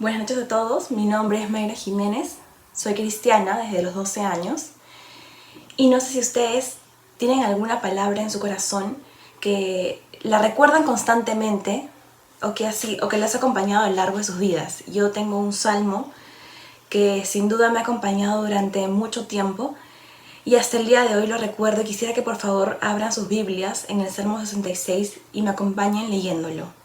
Buenas noches a todos, mi nombre es Mayra Jiménez, soy cristiana desde los 12 años y no sé si ustedes tienen alguna palabra en su corazón que la recuerdan constantemente o que les ha acompañado a lo largo de sus vidas. Yo tengo un salmo que sin duda me ha acompañado durante mucho tiempo y hasta el día de hoy lo recuerdo y quisiera que por favor abran sus Biblias en el Salmo 66 y me acompañen leyéndolo.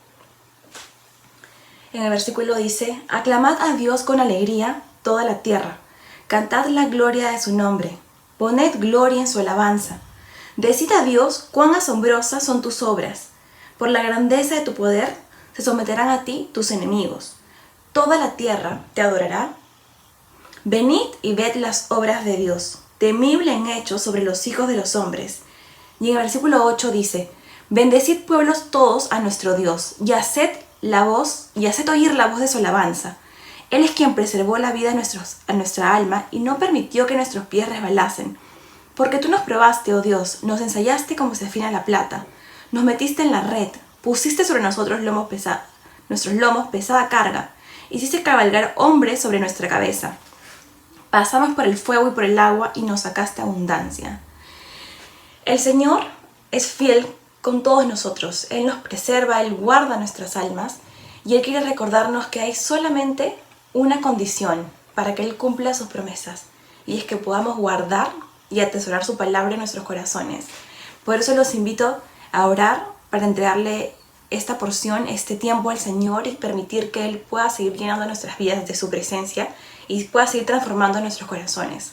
En el versículo dice: aclamad a Dios con alegría toda la tierra, cantad la gloria de su nombre, poned gloria en su alabanza. Decid a Dios cuán asombrosas son tus obras, por la grandeza de tu poder se someterán a ti tus enemigos. Toda la tierra te adorará. Venid y ved las obras de Dios, temible en hechos sobre los hijos de los hombres. Y en el versículo 8 dice: bendecid pueblos todos a nuestro Dios, y haced oír la voz de su alabanza. Él es quien preservó la vida a nuestra alma y no permitió que nuestros pies resbalasen. Porque tú nos probaste, oh Dios, nos ensayaste como se afina la plata. Nos metiste en la red, pusiste sobre nosotros nuestros lomos pesada carga, hiciste cabalgar hombres sobre nuestra cabeza. Pasamos por el fuego y por el agua y nos sacaste abundancia. El Señor es fiel con todos nosotros. Él nos preserva, Él guarda nuestras almas y Él quiere recordarnos que hay solamente una condición para que Él cumpla sus promesas, y es que podamos guardar y atesorar su palabra en nuestros corazones. Por eso los invito a orar para entregarle esta porción, este tiempo al Señor y permitir que Él pueda seguir llenando nuestras vidas de su presencia y pueda seguir transformando nuestros corazones.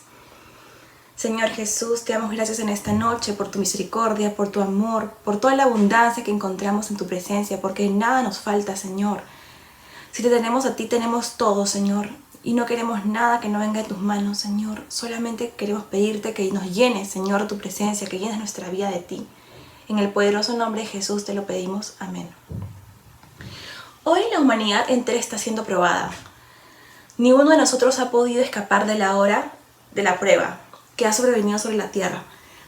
Señor Jesús, te damos gracias en esta noche por tu misericordia, por tu amor, por toda la abundancia que encontramos en tu presencia, porque nada nos falta, Señor. Si te tenemos a ti, tenemos todo, Señor, y no queremos nada que no venga de tus manos, Señor. Solamente queremos pedirte que nos llenes, Señor, tu presencia, que llenes nuestra vida de ti. En el poderoso nombre de Jesús te lo pedimos. Amén. Hoy la humanidad entera está siendo probada. Ninguno de nosotros ha podido escapar de la hora de la prueba que ha sobrevenido sobre la tierra.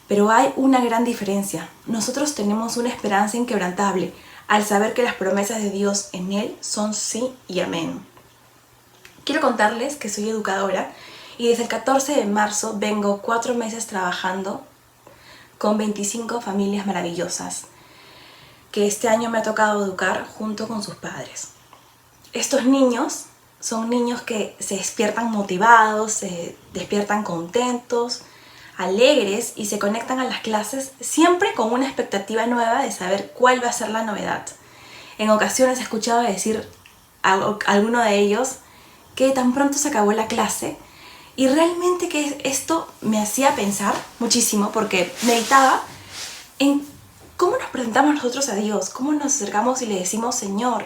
Pero hay una gran diferencia. Nosotros tenemos una esperanza inquebrantable al saber que las promesas de Dios en Él son sí y amén. Quiero contarles que soy educadora y desde el 14 de marzo vengo 4 meses trabajando con 25 familias maravillosas que este año me ha tocado educar junto con sus padres. Estos niños son niños que se despiertan motivados, se despiertan contentos, alegres y se conectan a las clases siempre con una expectativa nueva de saber cuál va a ser la novedad. En ocasiones he escuchado decir a alguno de ellos que tan pronto se acabó la clase, y realmente que esto me hacía pensar muchísimo porque meditaba en cómo nos presentamos nosotros a Dios, cómo nos acercamos y le decimos: Señor,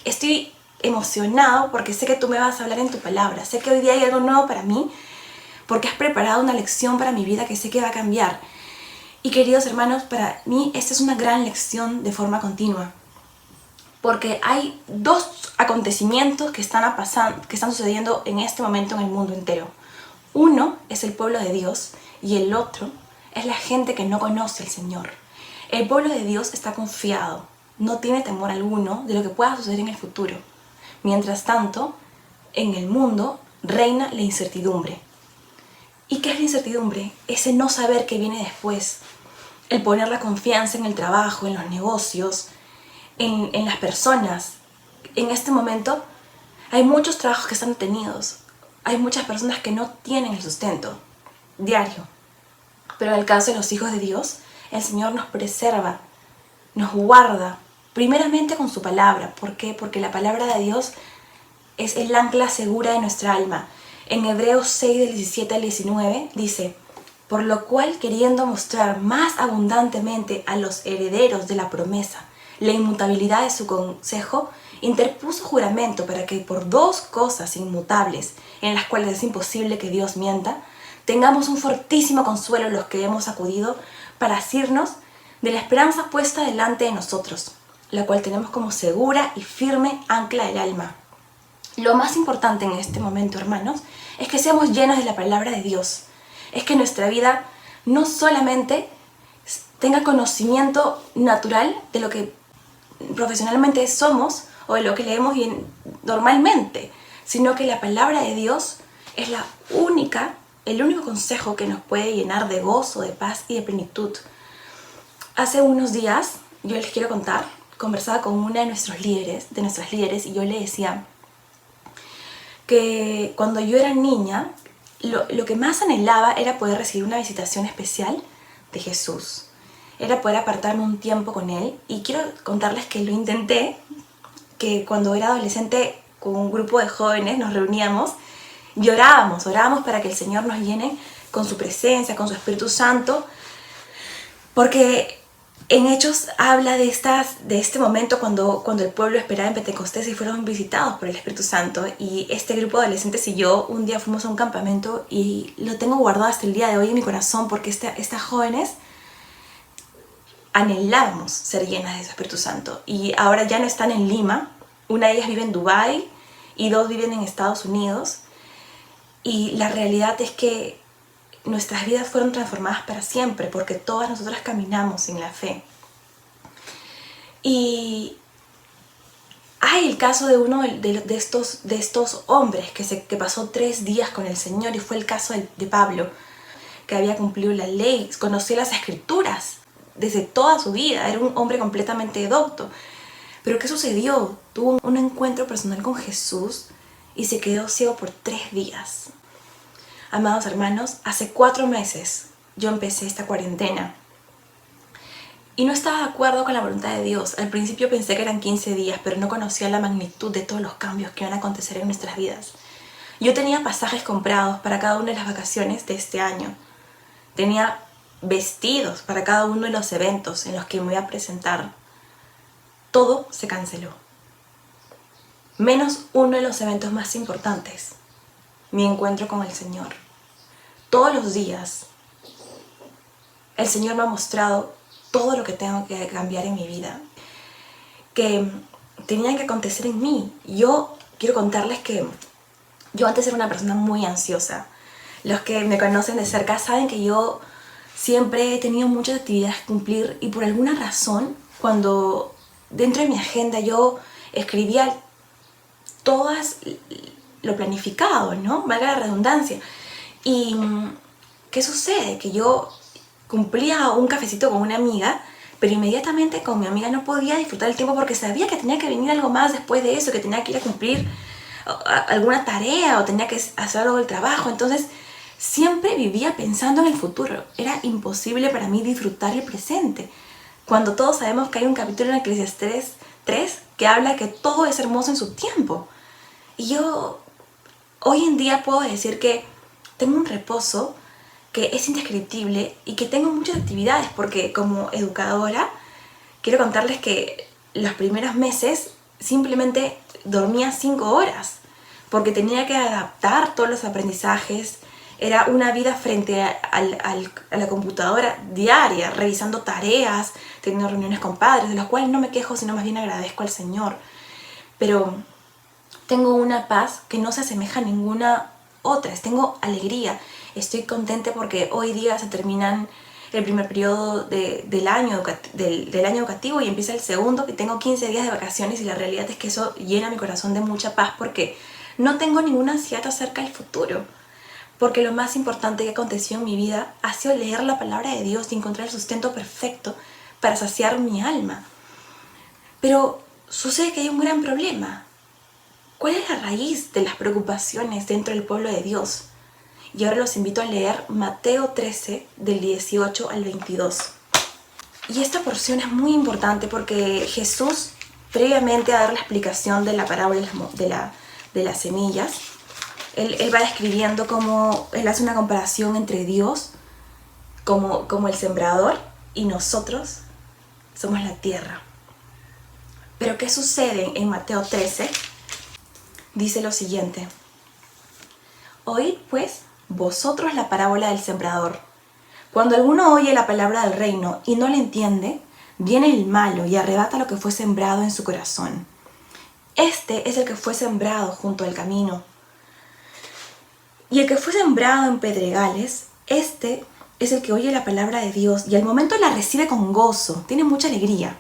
estoy emocionado porque sé que tú me vas a hablar en tu palabra, sé que hoy día hay algo nuevo para mí, porque has preparado una lección para mi vida que sé que va a cambiar. Y queridos hermanos, para mí esta es una gran lección de forma continua, porque hay 2 acontecimientos que están sucediendo en este momento en el mundo entero. Uno es el pueblo de Dios y el otro es la gente que no conoce al Señor. El pueblo de Dios está confiado, no tiene temor alguno de lo que pueda suceder en el futuro. Mientras tanto, en el mundo reina la incertidumbre. ¿Y qué es la incertidumbre? Ese no saber qué viene después. El poner la confianza en el trabajo, en los negocios, en las personas. En este momento hay muchos trabajos que están detenidos. Hay muchas personas que no tienen el sustento diario. Pero en el caso de los hijos de Dios, el Señor nos preserva, nos guarda, primeramente con su palabra. ¿Por qué? Porque la palabra de Dios es el ancla segura de nuestra alma. En Hebreos 6, del 17 al 19, dice: por lo cual, queriendo mostrar más abundantemente a los herederos de la promesa la inmutabilidad de su consejo, interpuso juramento para que por 2 cosas inmutables, en las cuales es imposible que Dios mienta, tengamos un fortísimo consuelo los que hemos acudido para asirnos de la esperanza puesta delante de nosotros, la cual tenemos como segura y firme ancla del alma. Lo más importante en este momento, hermanos, es que seamos llenos de la palabra de Dios. Es que nuestra vida no solamente tenga conocimiento natural de lo que profesionalmente somos o de lo que leemos normalmente, sino que la palabra de Dios es el único consejo que nos puede llenar de gozo, de paz y de plenitud. Hace unos días, yo les quiero contar, conversaba con una de nuestras líderes, y yo le decía que cuando yo era niña, lo que más anhelaba era poder recibir una visitación especial de Jesús. Era poder apartarme un tiempo con Él. Y quiero contarles que lo intenté, que cuando era adolescente con un grupo de jóvenes nos reuníamos y orábamos para que el Señor nos llene con su presencia, con su Espíritu Santo, porque en Hechos habla de este momento cuando el pueblo esperaba en Pentecostés y fueron visitados por el Espíritu Santo. Y este grupo de adolescentes y yo un día fuimos a un campamento y lo tengo guardado hasta el día de hoy en mi corazón, porque estas jóvenes anhelábamos ser llenas de ese Espíritu Santo. Y ahora ya no están en Lima, una de ellas vive en Dubái y 2 viven en Estados Unidos. Y la realidad es que nuestras vidas fueron transformadas para siempre, porque todas nosotras caminamos en la fe. Y hay el caso de uno de estos hombres que pasó 3 días con el Señor, y fue el caso de Pablo, que había cumplido la ley, conocía las Escrituras desde toda su vida, era un hombre completamente docto. Pero ¿qué sucedió? Tuvo un encuentro personal con Jesús y se quedó ciego por 3 días. Amados hermanos, hace 4 meses yo empecé esta cuarentena y no estaba de acuerdo con la voluntad de Dios. Al principio pensé que eran 15 días, pero no conocía la magnitud de todos los cambios que iban a acontecer en nuestras vidas. Yo tenía pasajes comprados para cada una de las vacaciones de este año. Tenía vestidos para cada uno de los eventos en los que me iba a presentar. Todo se canceló, menos uno de los eventos más importantes, mi encuentro con el Señor. Todos los días el Señor me ha mostrado todo lo que tengo que cambiar en mi vida, que tenía que acontecer en mí. Yo quiero contarles que yo antes era una persona muy ansiosa. Los que me conocen de cerca saben que yo siempre he tenido muchas actividades que cumplir, y por alguna razón, cuando dentro de mi agenda yo escribía todas lo planificado, ¿no? Valga la redundancia. Y ¿qué sucede? Que yo cumplía un cafecito con una amiga, pero inmediatamente con mi amiga no podía disfrutar el tiempo porque sabía que tenía que venir algo más después de eso, que tenía que ir a cumplir alguna tarea o tenía que hacer algo del trabajo. Entonces siempre vivía pensando en el futuro. Era imposible para mí disfrutar el presente, cuando todos sabemos que hay un capítulo en Eclesiastés 3 que habla que todo es hermoso en su tiempo. Y yo hoy en día puedo decir que tengo un reposo que es indescriptible y que tengo muchas actividades, porque como educadora quiero contarles que los primeros meses simplemente dormía 5 horas porque tenía que adaptar todos los aprendizajes. Era una vida frente a la computadora diaria, revisando tareas, teniendo reuniones con padres, de los cuales no me quejo, sino más bien agradezco al Señor. Pero tengo una paz que no se asemeja a ninguna otra. Tengo alegría. Estoy contenta porque hoy día se terminan el primer periodo del año educativo y empieza el segundo, que tengo 15 días de vacaciones, y la realidad es que eso llena mi corazón de mucha paz porque no tengo ninguna ansiedad acerca del futuro. Porque lo más importante que aconteció en mi vida ha sido leer la palabra de Dios y encontrar el sustento perfecto para saciar mi alma. Pero sucede que hay un gran problema. ¿Cuál es la raíz de las preocupaciones dentro del pueblo de Dios? Y ahora los invito a leer Mateo 13, del 18 al 22. Y esta porción es muy importante porque Jesús, previamente a dar la explicación de la parábola de las semillas, Él va describiendo cómo Él hace una comparación entre Dios como el sembrador y nosotros somos la tierra. Pero ¿qué sucede en Mateo 13? Dice lo siguiente: Oíd pues vosotros la parábola del sembrador. Cuando alguno oye la palabra del reino y no la entiende, viene el malo y arrebata lo que fue sembrado en su corazón. Este es el que fue sembrado junto al camino. Y el que fue sembrado en pedregales, este es el que oye la palabra de Dios y al momento la recibe con gozo, tiene mucha alegría.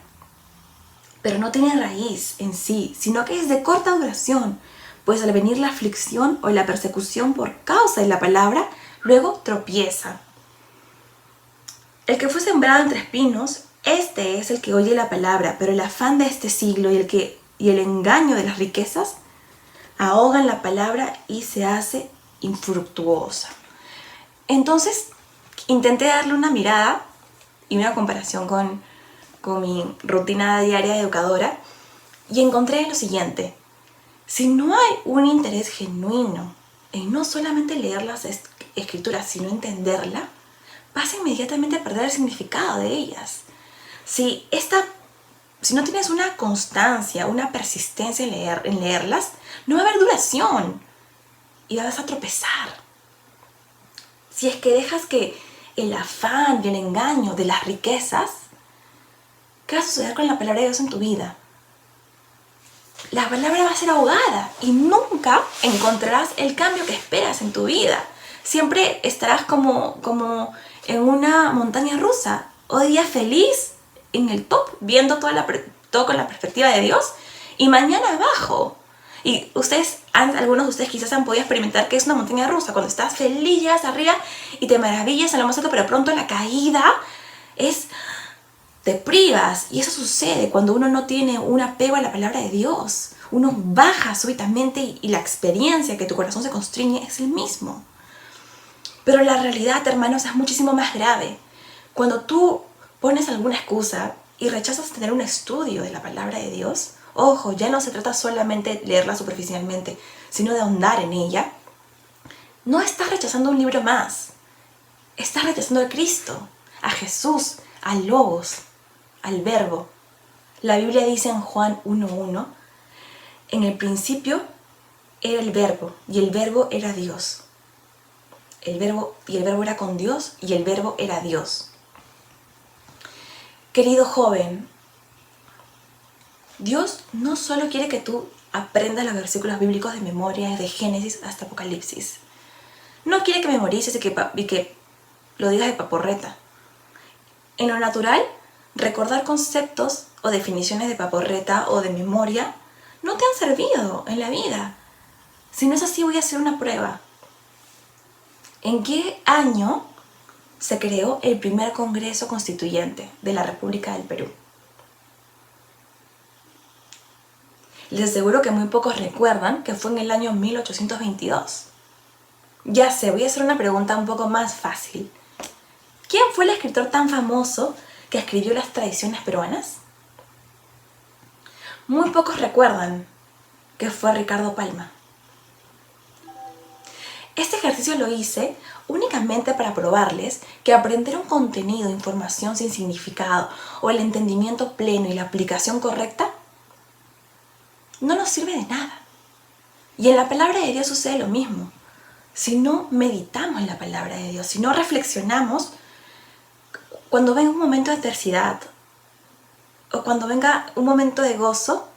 pero no tiene raíz en sí, sino que es de corta duración, pues al venir la aflicción o la persecución por causa de la palabra, luego tropieza. El que fue sembrado entre espinos, este es el que oye la palabra, pero el afán de este siglo y el engaño de las riquezas ahogan la palabra y se hace infructuosa. Entonces, intenté darle una mirada y una comparación con mi rutina diaria de educadora y encontré lo siguiente. Si no hay un interés genuino en no solamente leer las escrituras, sino entenderla, vas inmediatamente a perder el significado de ellas. Si no tienes una constancia, una persistencia en leerlas, no va a haber duración y vas a tropezar. Si es que dejas que el afán y el engaño de las riquezas, ¿qué va a suceder con la palabra de Dios en tu vida? La palabra va a ser ahogada y nunca encontrarás el cambio que esperas en tu vida. Siempre estarás como en una montaña rusa. Hoy día feliz en el top, viendo todo con la perspectiva de Dios, y mañana abajo. Y algunos de ustedes quizás han podido experimentar que es una montaña rusa, cuando estás feliz, llegas arriba y te maravillas en lo más alto, pero pronto en la caída te privas. Y eso sucede cuando uno no tiene un apego a la palabra de Dios. Uno baja súbitamente y la experiencia que tu corazón se constriñe es el mismo. Pero la realidad, hermanos, es muchísimo más grave. Cuando tú pones alguna excusa y rechazas tener un estudio de la palabra de Dios, ojo, ya no se trata solamente de leerla superficialmente, sino de ahondar en ella, no estás rechazando un libro más. Estás rechazando a Cristo, a Jesús, al Logos, al Verbo. La Biblia dice en Juan 1:1, en el principio era el Verbo, y el Verbo era Dios. El Verbo era con Dios, y el Verbo era Dios. Querido joven, Dios no solo quiere que tú aprendas los versículos bíblicos de memoria, desde Génesis hasta Apocalipsis. No quiere que memorices y que lo digas de paporreta. En lo natural, recordar conceptos o definiciones de paporreta o de memoria no te han servido en la vida. Si no es así, voy a hacer una prueba. ¿En qué año se creó el primer Congreso Constituyente de la República del Perú? Les aseguro que muy pocos recuerdan que fue en el año 1822. Ya sé, voy a hacer una pregunta un poco más fácil. ¿Quién fue el escritor tan famoso que escribió las tradiciones peruanas? Muy pocos recuerdan que fue Ricardo Palma. Este ejercicio lo hice únicamente para probarles que aprender un contenido, información sin significado o el entendimiento pleno y la aplicación correcta no nos sirve de nada. Y en la palabra de Dios sucede lo mismo. Si no meditamos en la palabra de Dios, si no reflexionamos, cuando venga un momento de adversidad o cuando venga un momento de gozo,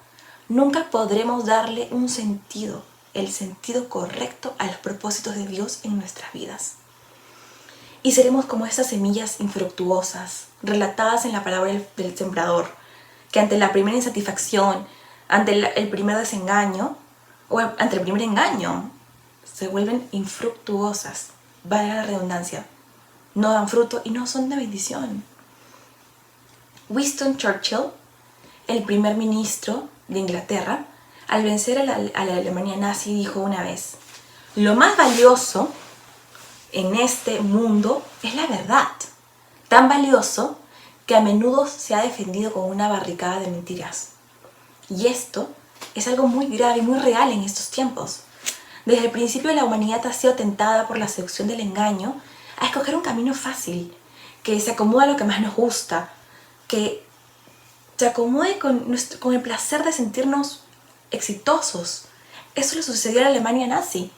nunca podremos darle un sentido, el sentido correcto a los propósitos de Dios en nuestras vidas. Y seremos como esas semillas infructuosas, relatadas en la parábola del sembrador, que ante la primera insatisfacción, ante el primer desengaño, o ante el primer engaño, se vuelven infructuosas. Vaya la redundancia. No dan fruto y no son de bendición. Winston Churchill, el primer ministro de Inglaterra, al vencer a la Alemania nazi, dijo una vez: lo más valioso en este mundo es la verdad, tan valioso que a menudo se ha defendido con una barricada de mentiras. Y esto es algo muy grave y muy real en estos tiempos. Desde el principio la humanidad ha sido tentada por la seducción del engaño a escoger un camino fácil, que se acomoda a lo que más nos gusta, que se acomode con el placer de sentirnos exitosos. Eso le sucedió a la Alemania nazi,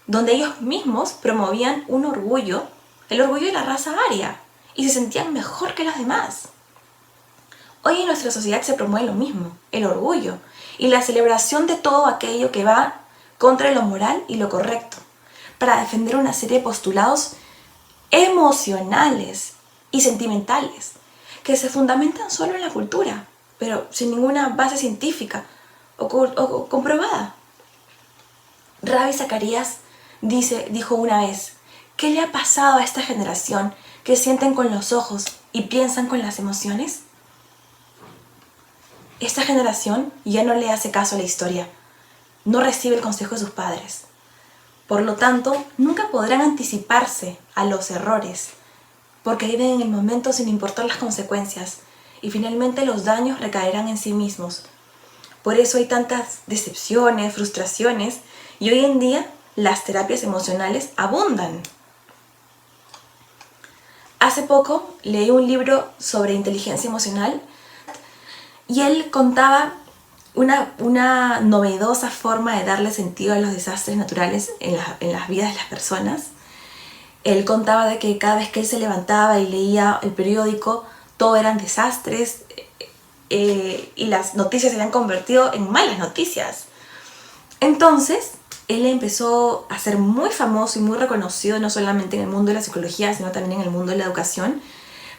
donde ellos mismos promovían un orgullo, el orgullo de la raza aria, y se sentían mejor que los demás. Hoy en nuestra sociedad se promueve lo mismo, el orgullo y la celebración de todo aquello que va contra lo moral y lo correcto, para defender una serie de postulados emocionales y sentimentales que se fundamentan solo en la cultura, pero sin ninguna base científica o comprobada. Rabbi Zacarías dijo una vez: ¿qué le ha pasado a esta generación que sienten con los ojos y piensan con las emociones? Esta generación ya no le hace caso a la historia, no recibe el consejo de sus padres. Por lo tanto, nunca podrán anticiparse a los errores, porque viven en el momento sin importar las consecuencias, y finalmente los daños recaerán en sí mismos. Por eso hay tantas decepciones, frustraciones, y hoy en día las terapias emocionales abundan. Hace poco leí un libro sobre inteligencia emocional y él contaba una novedosa forma de darle sentido a los desastres naturales en las vidas de las personas. Él contaba de que cada vez que él se levantaba y leía el periódico, todo eran desastres y las noticias se habían convertido en malas noticias. Entonces, él empezó a ser muy famoso y muy reconocido, no solamente en el mundo de la psicología, sino también en el mundo de la educación,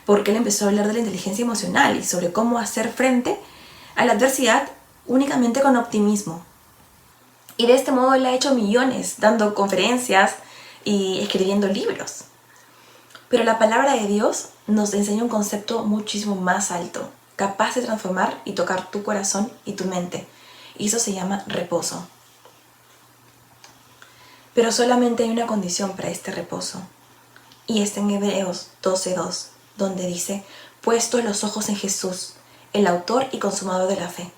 porque él empezó a hablar de la inteligencia emocional y sobre cómo hacer frente a la adversidad únicamente con optimismo. Y de este modo él ha hecho millones, dando conferencias y escribiendo libros. Pero la palabra de Dios nos enseña un concepto muchísimo más alto, capaz de transformar y tocar tu corazón y tu mente. Y eso se llama reposo. Pero solamente hay una condición para este reposo. Y está en Hebreos 12:2, donde dice: puestos los ojos en Jesús, el autor y consumador de la fe.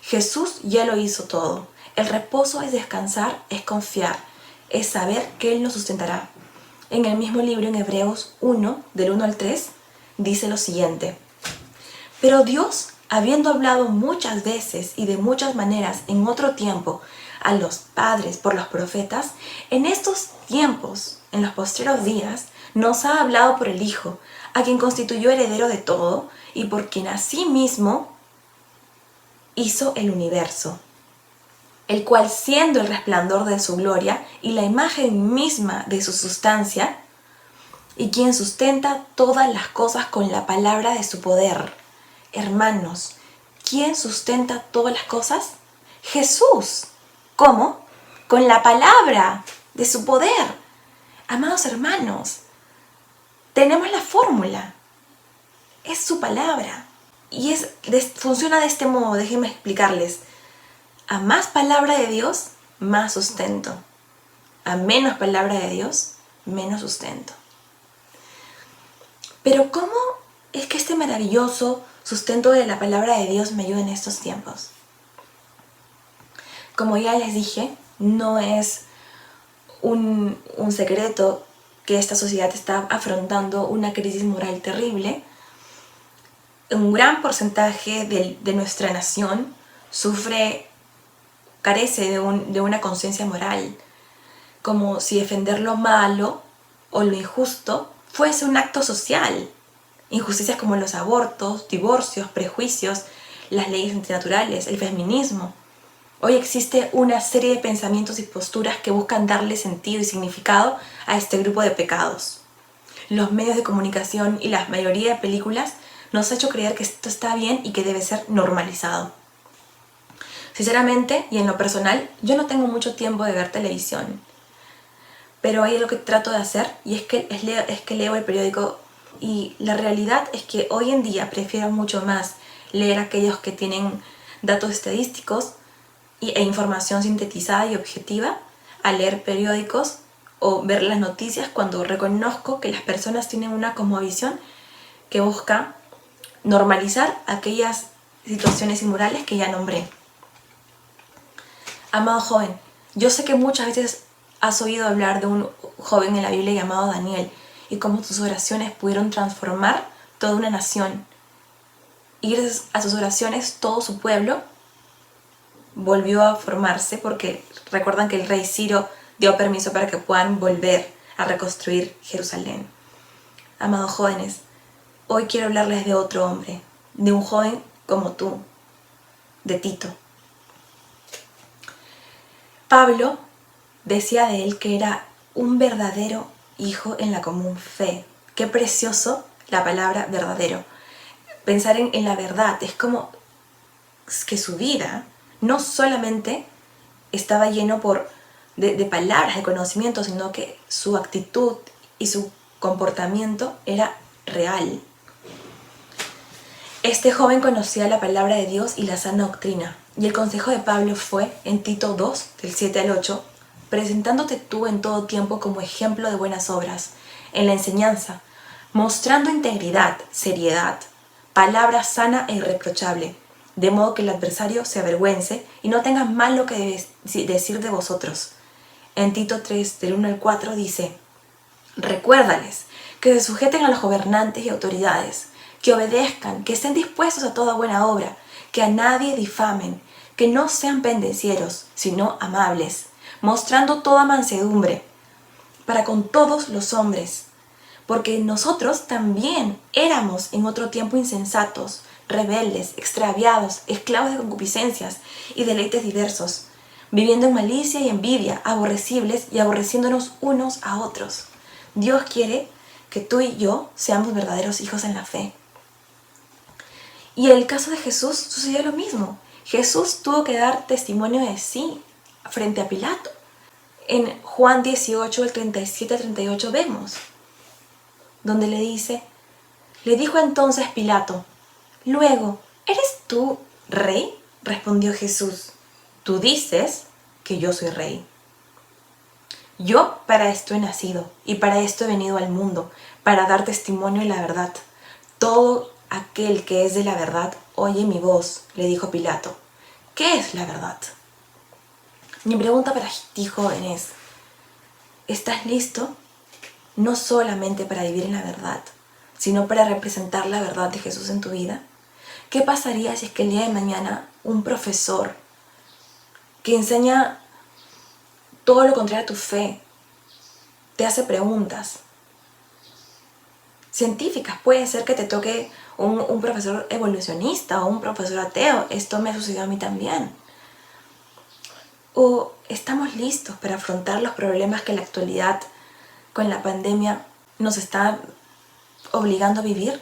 Jesús ya lo hizo todo. El reposo es descansar, es confiar, es saber que Él nos sustentará. En el mismo libro, en Hebreos 1, del 1 al 3, dice lo siguiente: pero Dios, habiendo hablado muchas veces y de muchas maneras en otro tiempo a los padres por los profetas, en estos tiempos, en los postreros días, nos ha hablado por el Hijo, a quien constituyó heredero de todo y por quien asimismo hizo el universo, el cual, siendo el resplandor de su gloria y la imagen misma de su sustancia, y quien sustenta todas las cosas con la palabra de su poder. Hermanos, ¿quién sustenta todas las cosas? Jesús. ¿Cómo? Con la palabra de su poder. Amados hermanos, tenemos la fórmula. Es su palabra. Y funciona de este modo, déjenme explicarles. A más palabra de Dios, más sustento. A menos palabra de Dios, menos sustento. Pero ¿cómo es que este maravilloso sustento de la palabra de Dios me ayuda en estos tiempos? Como ya les dije, no es un secreto que esta sociedad está afrontando una crisis moral terrible. Un gran porcentaje de nuestra nación carece de una conciencia moral, como si defender lo malo o lo injusto fuese un acto social. Injusticias como los abortos, divorcios, prejuicios, las leyes antinaturales, el feminismo. Hoy existe una serie de pensamientos y posturas que buscan darle sentido y significado a este grupo de pecados. Los medios de comunicación y la mayoría de películas nos ha hecho creer que esto está bien y que debe ser normalizado. Sinceramente, y en lo personal, yo no tengo mucho tiempo de ver televisión. Pero hay algo que trato de hacer y es que leo el periódico. Y la realidad es que hoy en día prefiero mucho más leer aquellos que tienen datos estadísticos e información sintetizada y objetiva a leer periódicos o ver las noticias, cuando reconozco que las personas tienen una cosmovisión que busca normalizar aquellas situaciones inmorales que ya nombré. Amado joven, yo sé que muchas veces has oído hablar de un joven en la Biblia llamado Daniel y cómo sus oraciones pudieron transformar toda una nación. Y gracias a sus oraciones todo su pueblo volvió a formarse, porque recuerdan que el rey Ciro dio permiso para que puedan volver a reconstruir Jerusalén. Amados jóvenes, hoy quiero hablarles de otro hombre, de un joven como tú, de Tito. Pablo decía de él que era un verdadero hijo en la común fe. Qué precioso la palabra verdadero. Pensar en la verdad es como que su vida no solamente estaba lleno de palabras, de conocimiento, sino que su actitud y su comportamiento era real. Este joven conocía la palabra de Dios y la sana doctrina, y el consejo de Pablo fue, en Tito 2, del 7 al 8, presentándote tú en todo tiempo como ejemplo de buenas obras, en la enseñanza, mostrando integridad, seriedad, palabra sana e irreprochable, de modo que el adversario se avergüence y no tenga malo que decir de vosotros. En Tito 3, del 1 al 4 dice, recuérdales que se sujeten a los gobernantes y autoridades, que obedezcan, que estén dispuestos a toda buena obra, que a nadie difamen, que no sean pendencieros, sino amables, mostrando toda mansedumbre para con todos los hombres, porque nosotros también éramos en otro tiempo insensatos, rebeldes, extraviados, esclavos de concupiscencias y deleites diversos, viviendo en malicia y envidia, aborrecibles y aborreciéndonos unos a otros. Dios quiere que tú y yo seamos verdaderos hijos en la fe. Y en el caso de Jesús sucedió lo mismo. Jesús tuvo que dar testimonio de sí frente a Pilato. En Juan 18, el 37 al 38 vemos, donde le dijo entonces Pilato, luego, ¿eres tú rey? Respondió Jesús, tú dices que yo soy rey. Yo para esto he nacido y para esto he venido al mundo, para dar testimonio de la verdad. Todo aquel que es de la verdad oye mi voz, le dijo Pilato. ¿Qué es la verdad? Mi pregunta para ti, joven, es, ¿estás listo? No solamente para vivir en la verdad, sino para representar la verdad de Jesús en tu vida. ¿Qué pasaría si es que el día de mañana un profesor que enseña todo lo contrario a tu fe te hace preguntas científicas? Puede ser que te toque un profesor evolucionista o un profesor ateo. Esto me ha sucedido a mí también. ¿O estamos listos para afrontar los problemas que en la actualidad con la pandemia nos está obligando a vivir?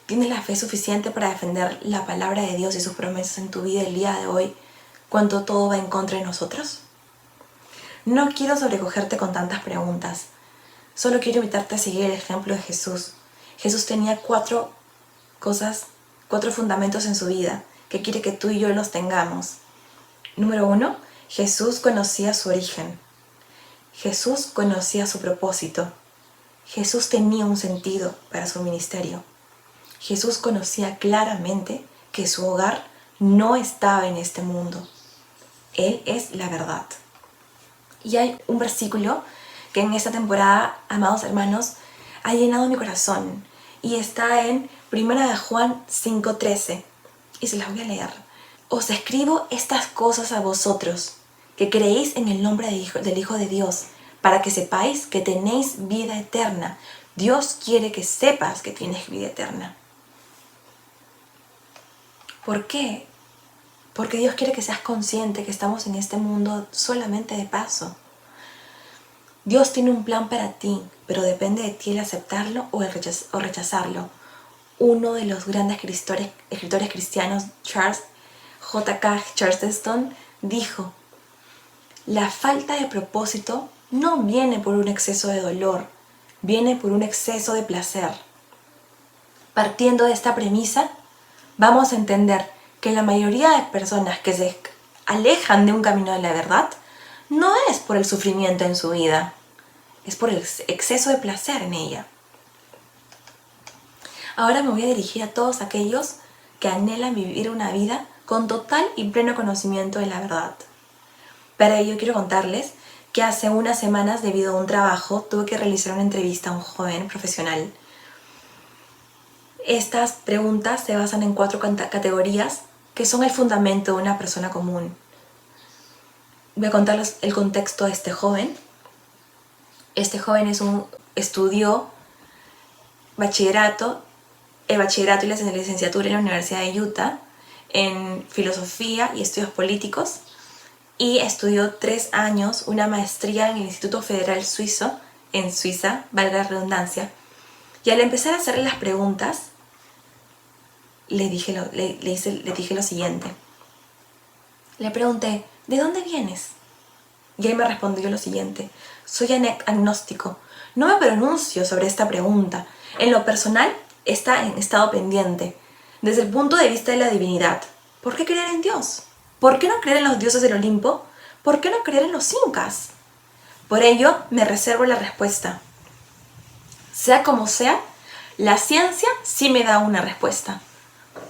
¿Tienes la fe suficiente para defender la palabra de Dios y sus promesas en tu vida el día de hoy cuando todo va en contra de nosotros? No quiero sobrecogerte con tantas preguntas. Solo quiero invitarte a seguir el ejemplo de Jesús. Jesús tenía 4 fundamentos en su vida que quiere que tú y yo los tengamos. Número 1, Jesús conocía su origen. Jesús conocía su propósito. Jesús tenía un sentido para su ministerio. Jesús conocía claramente que su hogar no estaba en este mundo. Él es la verdad. Y hay un versículo que en esta temporada, amados hermanos, ha llenado mi corazón. Y está en 1 Juan 5:13. Y se las voy a leer. Os escribo estas cosas a vosotros, que creéis en el nombre del Hijo de Dios, para que sepáis que tenéis vida eterna. Dios quiere que sepas que tienes vida eterna. ¿Por qué? Porque Dios quiere que seas consciente que estamos en este mundo solamente de paso. Dios tiene un plan para ti, pero depende de ti el aceptarlo o rechazarlo. Uno de los grandes escritores cristianos, Charles J.K. Chesterton, dijo, la falta de propósito no viene por un exceso de dolor, viene por un exceso de placer. Partiendo de esta premisa, vamos a entender que la mayoría de personas que se alejan de un camino de la verdad no es por el sufrimiento en su vida, es por el exceso de placer en ella. Ahora me voy a dirigir a todos aquellos que anhelan vivir una vida con total y pleno conocimiento de la verdad. Para ello quiero contarles que hace unas semanas, debido a un trabajo, tuve que realizar una entrevista a un joven profesional. Estas preguntas se basan en 4 categorías que son el fundamento de una persona común. Voy a contarles el contexto de este joven. Este joven estudió el bachillerato y la licenciatura en la Universidad de Utah en filosofía y estudios políticos, y estudió 3 años una maestría en el Instituto Federal Suizo, en Suiza, valga la redundancia. Y al empezar a hacerle las preguntas, le dije lo siguiente. Le pregunté, ¿de dónde vienes? Y él me respondió lo siguiente, soy agnóstico, no me pronuncio sobre esta pregunta. En lo personal, está en estado pendiente. Desde el punto de vista de la divinidad, ¿por qué creer en Dios? ¿Por qué no creer en los dioses del Olimpo? ¿Por qué no creer en los incas? Por ello, me reservo la respuesta. Sea como sea, la ciencia sí me da una respuesta.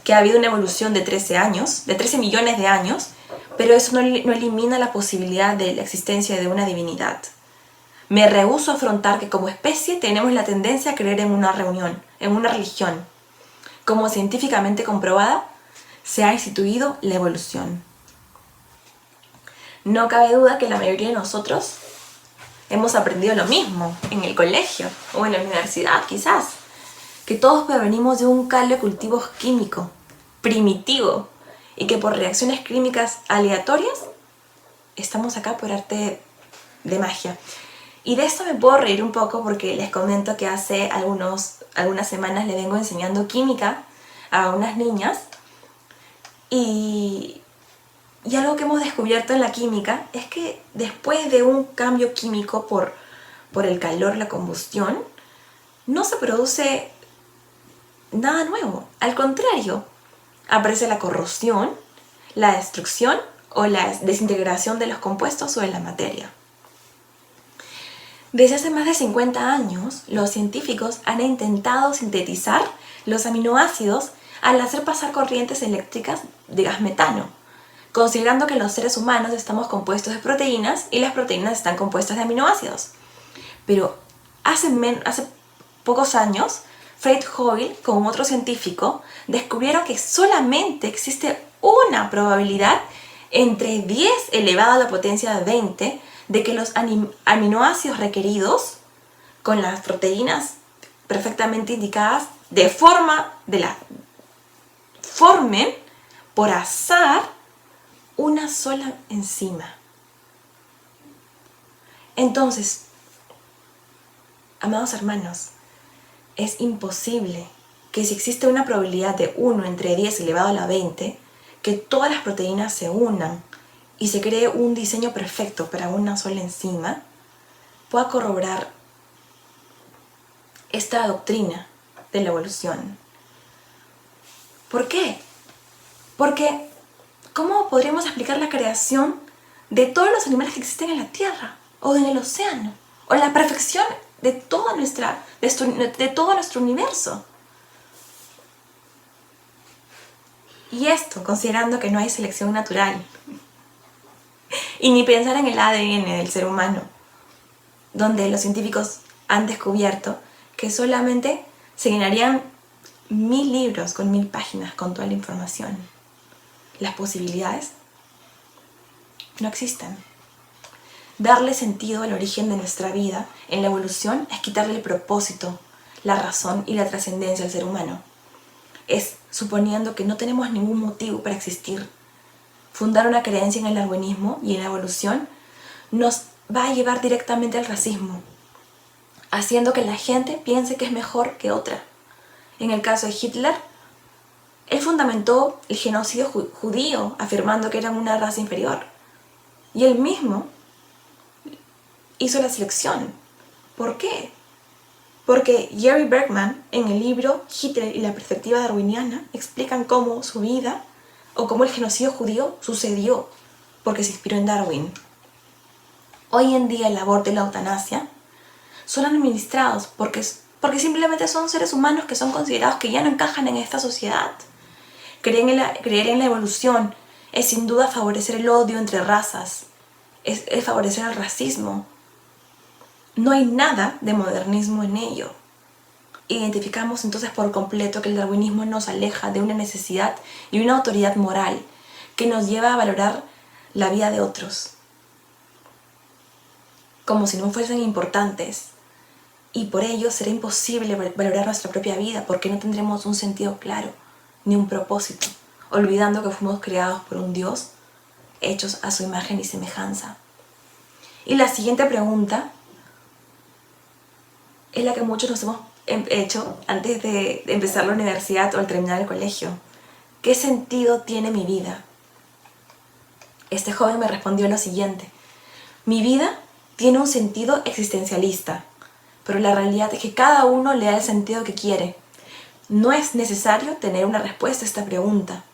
Que ha habido una evolución de 13 años, de 13 millones de años, pero eso no elimina la posibilidad de la existencia de una divinidad. Me rehúso a afrontar que como especie tenemos la tendencia a creer en una religión. Como científicamente comprobada, se ha instituido la evolución. No cabe duda que la mayoría de nosotros hemos aprendido lo mismo en el colegio o en la universidad quizás, que todos provenimos de un caldo de cultivos químico, primitivo, y que por reacciones químicas aleatorias estamos acá por arte de magia. Y de esto me puedo reír un poco porque les comento que hace algunas semanas le vengo enseñando química a unas niñas y algo que hemos descubierto en la química es que después de un cambio químico por el calor, la combustión, no se produce nada nuevo. Al contrario, aparece la corrosión, la destrucción o la desintegración de los compuestos o de la materia. Desde hace más de 50 años, los científicos han intentado sintetizar los aminoácidos al hacer pasar corrientes eléctricas de gas metano, considerando que los seres humanos estamos compuestos de proteínas y las proteínas están compuestas de aminoácidos. Pero hace pocos años, Fred Hoyle, con otro científico, descubrieron que solamente existe una probabilidad entre 10 elevado a la potencia de 20 de que los aminoácidos requeridos con las proteínas perfectamente indicadas formen por azar una sola enzima. Entonces, amados hermanos, es imposible que si existe una probabilidad de 1 entre 10 elevado a la 20, que todas las proteínas se unan y se cree un diseño perfecto para una sola enzima, pueda corroborar esta doctrina de la evolución. ¿Por qué? Porque, ¿cómo podríamos explicar la creación de todos los animales que existen en la Tierra o en el océano? O la perfección de todo nuestro universo. Y esto considerando que no hay selección natural. Y ni pensar en el ADN del ser humano, donde los científicos han descubierto que solamente se llenarían 1000 libros con 1000 páginas con toda la información. Las posibilidades no existen. Darle sentido al origen de nuestra vida en la evolución es quitarle el propósito, la razón y la trascendencia al ser humano. Es suponiendo que no tenemos ningún motivo para existir. Fundar una creencia en el darwinismo y en la evolución nos va a llevar directamente al racismo, haciendo que la gente piense que es mejor que otra. En el caso de Hitler, él fundamentó el genocidio judío, afirmando que eran una raza inferior. Y él mismo hizo la selección. ¿Por qué? Porque Jerry Bergman, en el libro Hitler y la perspectiva darwiniana, explican cómo su vida o cómo el genocidio judío sucedió porque se inspiró en Darwin. Hoy en día el aborto y la eutanasia son administrados porque simplemente son seres humanos que son considerados que ya no encajan en esta sociedad. Creer en la evolución es sin duda favorecer el odio entre razas, es favorecer el racismo. No hay nada de modernismo en ello. Identificamos entonces por completo que el darwinismo nos aleja de una necesidad y una autoridad moral que nos lleva a valorar la vida de otros como si no fuesen importantes, y por ello será imposible valorar nuestra propia vida porque no tendremos un sentido claro ni un propósito, olvidando que fuimos creados por un Dios hechos a su imagen y semejanza. Y la siguiente pregunta es la que muchos nos hemos hecho antes de empezar la universidad o al terminar el colegio. ¿Qué sentido tiene mi vida? Este joven me respondió lo siguiente: mi vida tiene un sentido existencialista, pero la realidad es que cada uno le da el sentido que quiere. No es necesario tener una respuesta a esta pregunta.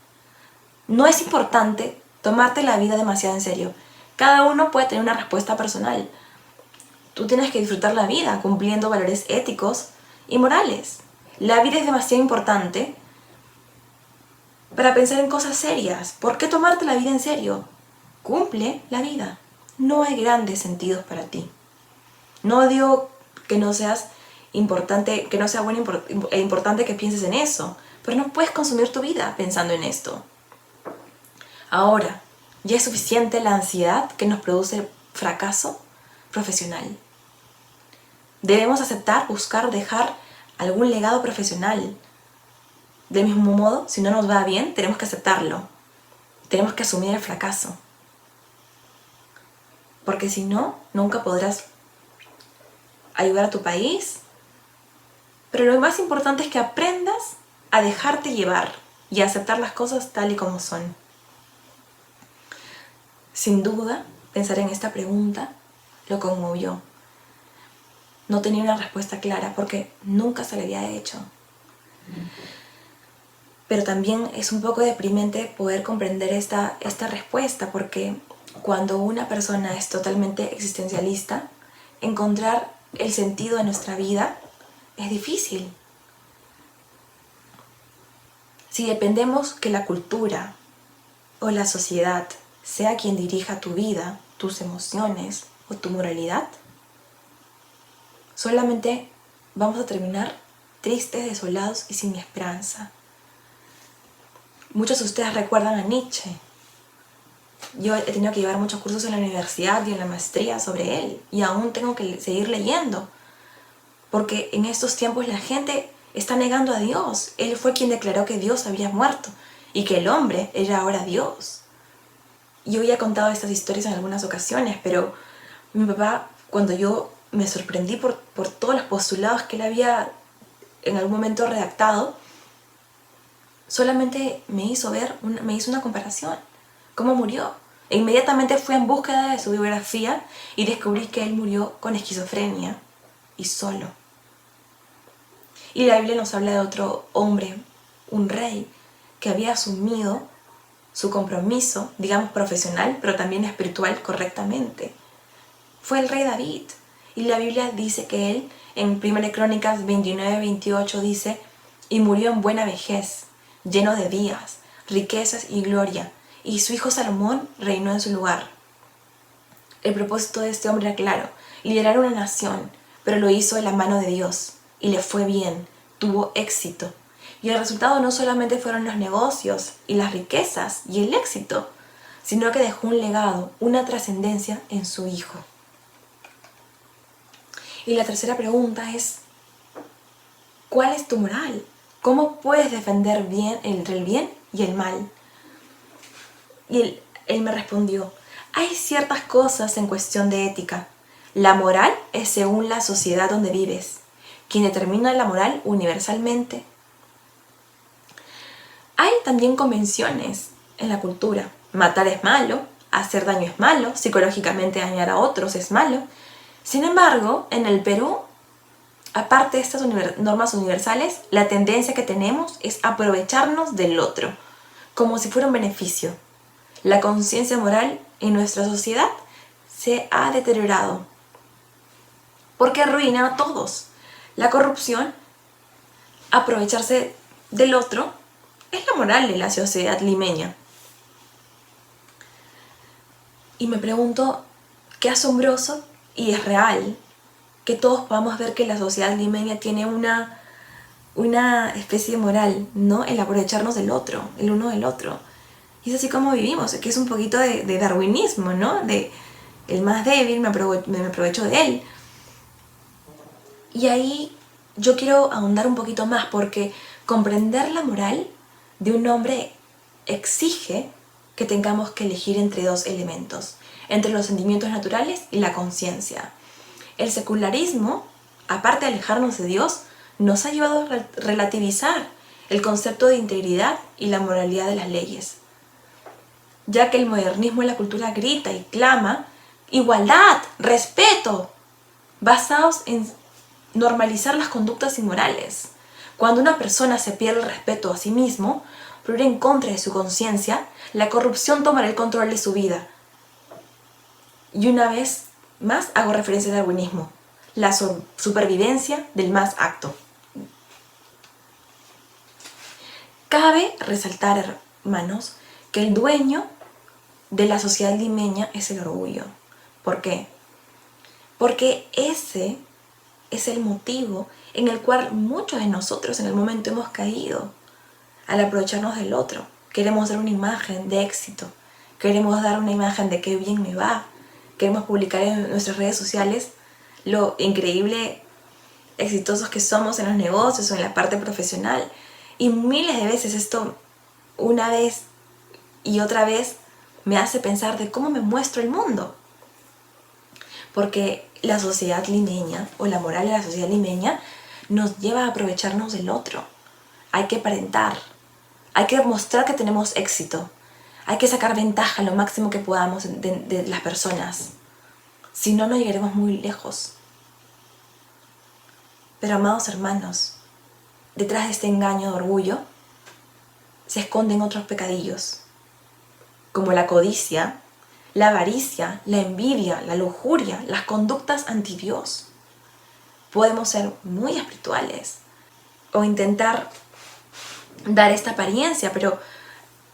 No es importante tomarte la vida demasiado en serio. Cada uno puede tener una respuesta personal. Tú tienes que disfrutar la vida cumpliendo valores éticos y morales. La vida es demasiado importante para pensar en cosas serias. ¿Por qué tomarte la vida en serio? Cumple la vida. No hay grandes sentidos para ti. No digo que no seas importante, que no sea bueno e importante que pienses en eso, pero no puedes consumir tu vida pensando en esto. Ahora, ya es suficiente la ansiedad que nos produce el fracaso profesional. Debemos aceptar, buscar, dejar algún legado profesional. Del mismo modo, si no nos va bien, tenemos que aceptarlo. Tenemos que asumir el fracaso. Porque si no, nunca podrás ayudar a tu país. Pero lo más importante es que aprendas a dejarte llevar y a aceptar las cosas tal y como son. Sin duda, pensar en esta pregunta lo conmovió. No tenía una respuesta clara porque nunca se le había hecho. Pero también es un poco deprimente poder comprender esta respuesta, porque cuando una persona es totalmente existencialista, encontrar el sentido de nuestra vida es difícil. Si dependemos que la cultura o la sociedad sea quien dirija tu vida, tus emociones o tu moralidad, solamente vamos a terminar tristes, desolados y sin esperanza. Muchos de ustedes recuerdan a Nietzsche. Yo he tenido que llevar muchos cursos en la universidad y en la maestría sobre él, y aún tengo que seguir leyendo, porque en estos tiempos la gente está negando a Dios. Él fue quien declaró que Dios había muerto y que el hombre era ahora Dios. Yo había contado estas historias en algunas ocasiones, pero mi papá, cuando yo me sorprendí por todos los postulados que él había en algún momento redactado, solamente me hizo una comparación. ¿Cómo murió? E inmediatamente fui en búsqueda de su biografía y descubrí que él murió con esquizofrenia y solo. Y la Biblia nos habla de otro hombre, un rey, que había asumido su compromiso, digamos profesional, pero también espiritual correctamente. Fue el rey David. Y la Biblia dice que él, en 1 Crónicas 29-28, dice: y murió en buena vejez, lleno de días, riquezas y gloria, y su hijo Salomón reinó en su lugar. El propósito de este hombre era claro: liderar una nación, pero lo hizo de la mano de Dios, y le fue bien, tuvo éxito. Y el resultado no solamente fueron los negocios y las riquezas y el éxito, sino que dejó un legado, una trascendencia en su hijo. Y la tercera pregunta es: ¿cuál es tu moral? ¿Cómo puedes defender bien entre el bien y el mal? Y él me respondió: hay ciertas cosas en cuestión de ética. La moral es según la sociedad donde vives, quien determina la moral universalmente. Hay también convenciones en la cultura. Matar es malo, hacer daño es malo, psicológicamente dañar a otros es malo. Sin embargo, en el Perú, aparte de estas normas universales, la tendencia que tenemos es aprovecharnos del otro, como si fuera un beneficio. La conciencia moral en nuestra sociedad se ha deteriorado, porque arruina a todos. La corrupción, aprovecharse del otro, es la moral de la sociedad limeña. Y me pregunto, qué asombroso, y es real, que todos podamos ver que la sociedad limeña tiene una especie de moral, ¿no? El aprovecharnos del otro, el uno del otro. Y es así como vivimos, que es un poquito de darwinismo, ¿no? De el más débil, me aprovecho de él. Y ahí yo quiero ahondar un poquito más, porque comprender la moral de un hombre exige que tengamos que elegir entre dos elementos, entre los sentimientos naturales y la conciencia. El secularismo, aparte de alejarnos de Dios, nos ha llevado a relativizar el concepto de integridad y la moralidad de las leyes. ya que el modernismo y la cultura grita y clama igualdad, respeto, basados en normalizar las conductas inmorales. Cuando una persona se pierde el respeto a sí mismo, por ir en contra de su conciencia, la corrupción tomará el control de su vida. Y una vez más hago referencia al darwinismo, la supervivencia del más apto. Cabe resaltar, hermanos, que el dueño de la sociedad limeña es el orgullo. ¿Por qué? Porque ese es el motivo en el cual muchos de nosotros en el momento hemos caído al aprovecharnos del otro. Queremos dar una imagen de éxito, queremos dar una imagen de qué bien me va, queremos publicar en nuestras redes sociales lo increíble exitosos que somos en los negocios o en la parte profesional. Y miles de veces esto, una vez y otra vez, me hace pensar de cómo me muestro el mundo. Porque la sociedad limeña o la moral de la sociedad limeña nos lleva a aprovecharnos del otro. Hay que aparentar, hay que mostrar que tenemos éxito, hay que sacar ventaja lo máximo que podamos de las personas. Si no, no llegaremos muy lejos. Pero amados hermanos, detrás de este engaño de orgullo se esconden otros pecadillos, como la codicia, la avaricia, la envidia, la lujuria, las conductas anti Dios. Podemos ser muy espirituales o intentar dar esta apariencia, pero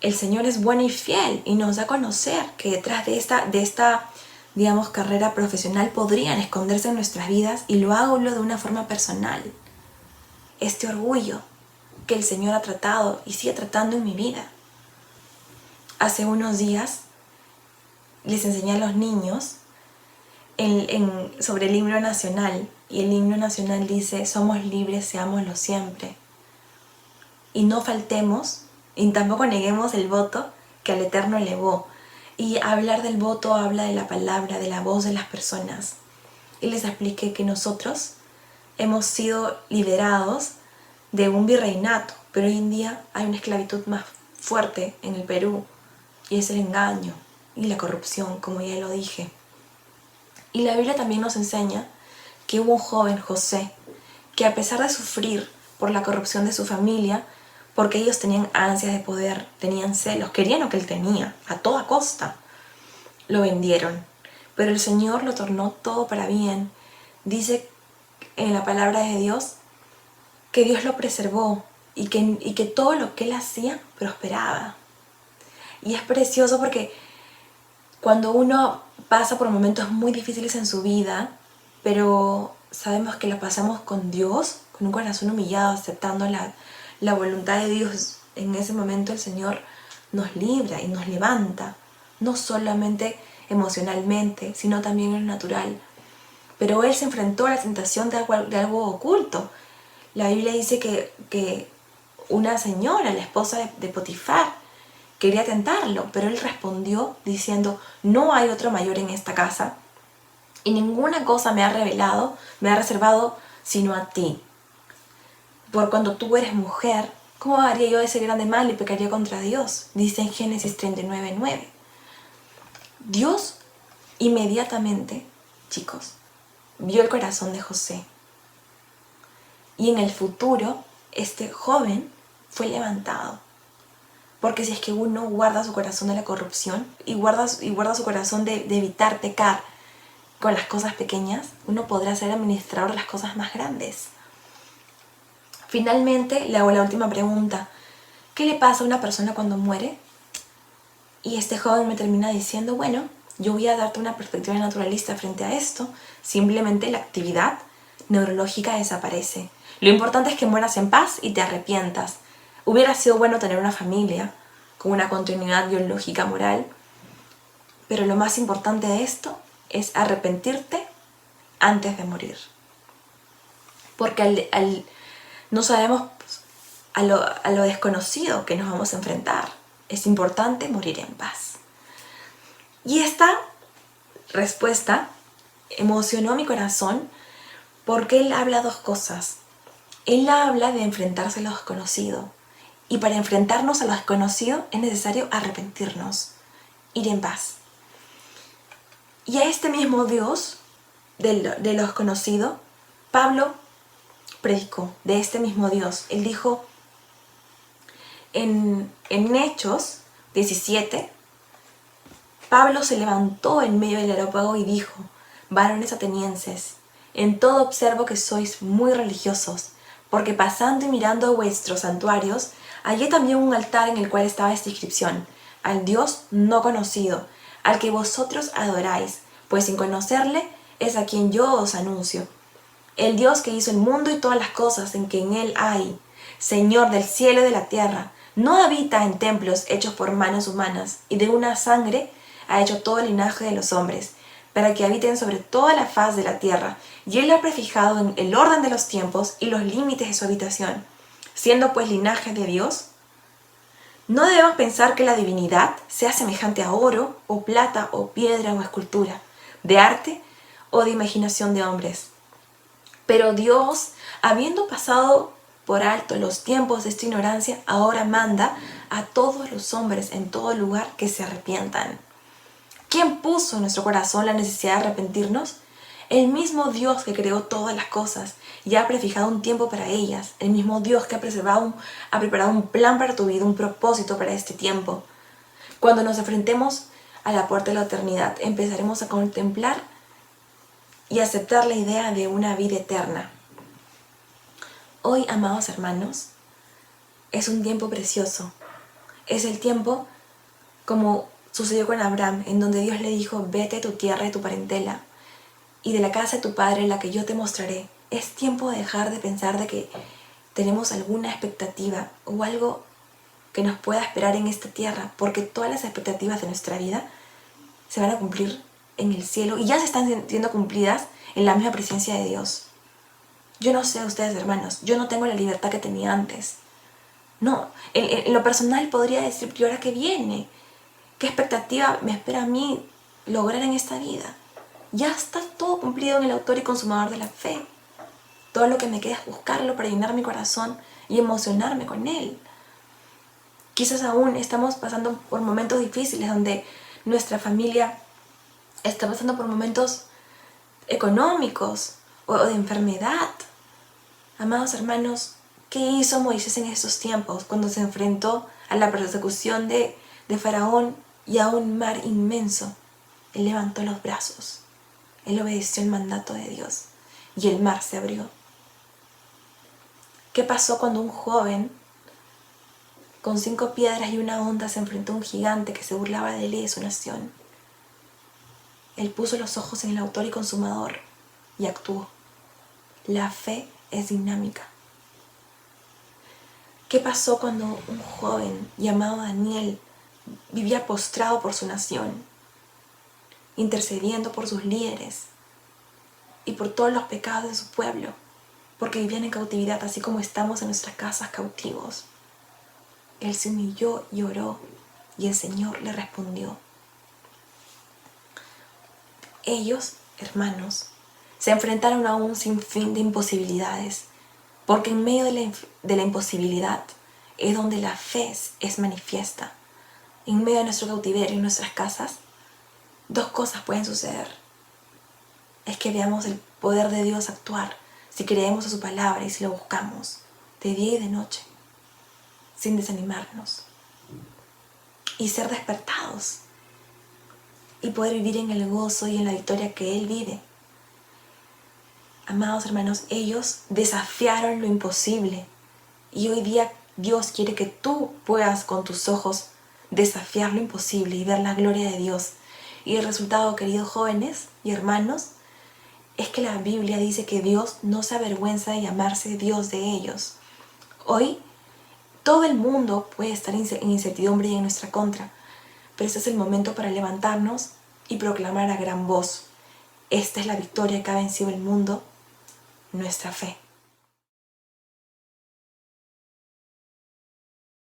el Señor es bueno y fiel y nos da a conocer que detrás de esta digamos, carrera profesional podrían esconderse en nuestras vidas, y lo hago de una forma personal. Este orgullo que el Señor ha tratado y sigue tratando en mi vida. Hace unos días les enseñé a los niños sobre el himno nacional, y el himno nacional dice: somos libres, seámoslo siempre. Y no faltemos, y tampoco neguemos el voto que al Eterno elevó. Y hablar del voto habla de la palabra, de la voz de las personas. Y les expliqué que nosotros hemos sido liberados de un virreinato, pero hoy en día hay una esclavitud más fuerte en el Perú, y es el engaño y la corrupción, como ya lo dije. Y la Biblia también nos enseña que hubo un joven, José, que a pesar de sufrir por la corrupción de su familia, porque ellos tenían ansias de poder, tenían celos, querían lo que él tenía, a toda costa, lo vendieron. Pero el Señor lo tornó todo para bien. Dice en la palabra de Dios que Dios lo preservó y que todo lo que él hacía prosperaba. Y es precioso porque cuando uno pasa por momentos muy difíciles en su vida, pero sabemos que lo pasamos con Dios, con un corazón humillado, aceptando la voluntad de Dios, en ese momento el Señor nos libra y nos levanta, no solamente emocionalmente, sino también en lo natural. Pero él se enfrentó a la tentación de algo oculto. La Biblia dice que una señora, la esposa de Potifar, quería tentarlo, pero él respondió diciendo: no hay otro mayor en esta casa, y ninguna cosa me ha reservado sino a ti. Por cuando tú eres mujer, ¿cómo haría yo ese grande mal y pecaría contra Dios? Dice en Génesis 39:9. Dios inmediatamente, chicos, vio el corazón de José. Y en el futuro, este joven fue levantado. Porque si es que uno guarda su corazón de la corrupción y guarda su corazón de evitar pecar con las cosas pequeñas, uno podrá ser administrador de las cosas más grandes. Finalmente, le hago la última pregunta: ¿qué le pasa a una persona cuando muere? Y este joven me termina diciendo: bueno, yo voy a darte una perspectiva naturalista frente a esto. Simplemente la actividad neurológica desaparece. Lo importante es que mueras en paz y te arrepientas. Hubiera sido bueno tener una familia con una continuidad biológica moral, pero lo más importante de esto es arrepentirte antes de morir. Porque no sabemos a lo desconocido que nos vamos a enfrentar. Es importante morir en paz. Y esta respuesta emocionó mi corazón porque él habla dos cosas. Él habla de enfrentarse a lo desconocido. Y para enfrentarnos a lo desconocido es necesario arrepentirnos. ir en paz. Y a este mismo Dios, de los conocidos, Pablo predicó de este mismo Dios. Él dijo en Hechos 17, Pablo se levantó en medio del areópago y dijo: varones atenienses, en todo observo que sois muy religiosos, porque pasando y mirando vuestros santuarios, hallé también un altar en el cual estaba esta inscripción: al Dios no conocido, al que vosotros adoráis, pues sin conocerle es a quien yo os anuncio. El Dios que hizo el mundo y todas las cosas en que en él hay, Señor del cielo y de la tierra, no habita en templos hechos por manos humanas, y de una sangre ha hecho todo el linaje de los hombres, para que habiten sobre toda la faz de la tierra, y él ha prefijado en el orden de los tiempos y los límites de su habitación. Siendo pues linaje de Dios, no debemos pensar que la divinidad sea semejante a oro, o plata, o piedra, o escultura, de arte o de imaginación de hombres. Pero Dios, habiendo pasado por alto los tiempos de esta ignorancia, ahora manda a todos los hombres en todo lugar que se arrepientan. ¿Quién puso en nuestro corazón la necesidad de arrepentirnos? El mismo Dios que creó todas las cosas y ha prefijado un tiempo para ellas. El mismo Dios que ha preparado un plan para tu vida, un propósito para este tiempo. Cuando nos enfrentemos a la puerta de la eternidad, empezaremos a contemplar y aceptar la idea de una vida eterna. Hoy, amados hermanos, es un tiempo precioso. Es el tiempo como sucedió con Abraham, en donde Dios le dijo: vete de tu tierra y tu parentela, y de la casa de tu padre, la que yo te mostraré. Es tiempo de dejar de pensar de que tenemos alguna expectativa o algo que nos pueda esperar en esta tierra, porque todas las expectativas de nuestra vida se van a cumplir en el cielo y ya se están siendo cumplidas en la misma presencia de Dios. Yo no sé ustedes, hermanos, yo no tengo la libertad que tenía antes. No, en lo personal podría decir: ¿y ahora qué viene? ¿Qué expectativa me espera a mí lograr en esta vida? Ya está todo cumplido en el autor y consumador de la fe. Todo lo que me queda es buscarlo para llenar mi corazón y emocionarme con él. Quizás aún estamos pasando por momentos difíciles donde nuestra familia está pasando por momentos económicos o de enfermedad. Amados hermanos, ¿qué hizo Moisés en esos tiempos cuando se enfrentó a la persecución de Faraón y a un mar inmenso? Él levantó los brazos, él obedeció el mandato de Dios y el mar se abrió. ¿Qué pasó cuando un joven con 5 piedras y una onda se enfrentó a un gigante que se burlaba de él y de su nación? Él puso los ojos en el autor y consumador y actuó. La fe es dinámica. ¿Qué pasó cuando un joven llamado Daniel vivía postrado por su nación, intercediendo por sus líderes y por todos los pecados de su pueblo, porque vivían en cautividad, así como estamos en nuestras casas cautivos? Él se humilló y oró, y el Señor le respondió. Ellos, hermanos, se enfrentaron a un sinfín de imposibilidades, porque en medio de la imposibilidad es donde la fe es manifiesta. En medio de nuestro cautiverio, en nuestras casas, 2 cosas pueden suceder. Es que veamos el poder de Dios actuar si creemos a su palabra y si lo buscamos de día y de noche, sin desanimarnos, y ser despertados y poder vivir en el gozo y en la victoria que Él vive. Amados hermanos, ellos desafiaron lo imposible y hoy día Dios quiere que tú puedas con tus ojos desafiar lo imposible y ver la gloria de Dios. Y el resultado, queridos jóvenes y hermanos, es que la Biblia dice que Dios no se avergüenza de llamarse Dios de ellos. Hoy todo el mundo puede estar en incertidumbre y en nuestra contra, pero este es el momento para levantarnos y proclamar a gran voz: esta es la victoria que ha vencido el mundo, nuestra fe.